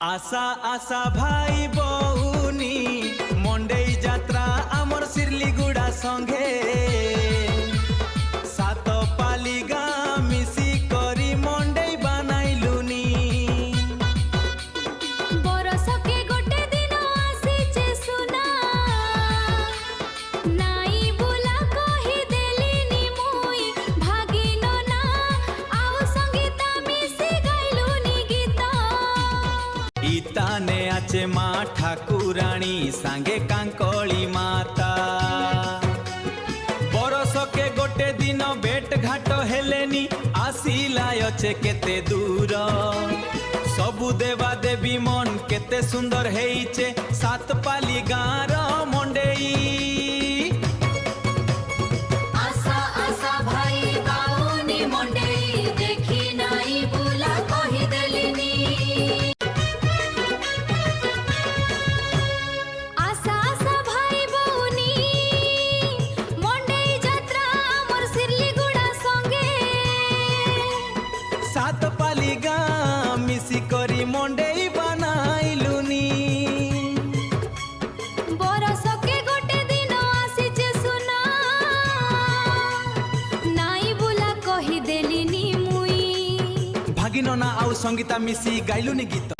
आशा आशा भाई बउनी मंडेई जात्रा आमर सिरलीगुड़ा संगे सात पाली गाँ मिसी करी मंडेई बनाइलुनी बरसके गोटे दिन आसीचे सुना नाई बुला कहि देलिनी मुई भागिन ना आउ संगीता मिसी गाइलुनी गीत इताने आचे माँ ठाकुराणी सांगे कांकोली माता बरसके गोटे दिन भेट घाट हेलेनी आसिला अचे केते दूर सबु देवा देवी मन केते सुंदर हेइचे सात पाली गाँर मंडेई आशा आशा भाई बाउनी मंडेई देखी नाई बुला कहि देलिनी आशा आशा भाई बाउनी मंडेई जात्रा आमर सिरलीगुड़ा संगे सात पाली गाँ मिसी करी मंडेई बनाइलुनी बरसके गोटे दिन आसीचे सुना नाई बुला कहि देलिनी मुई भागिन ना आउ संगीता मिसी गाइलुनी गीत।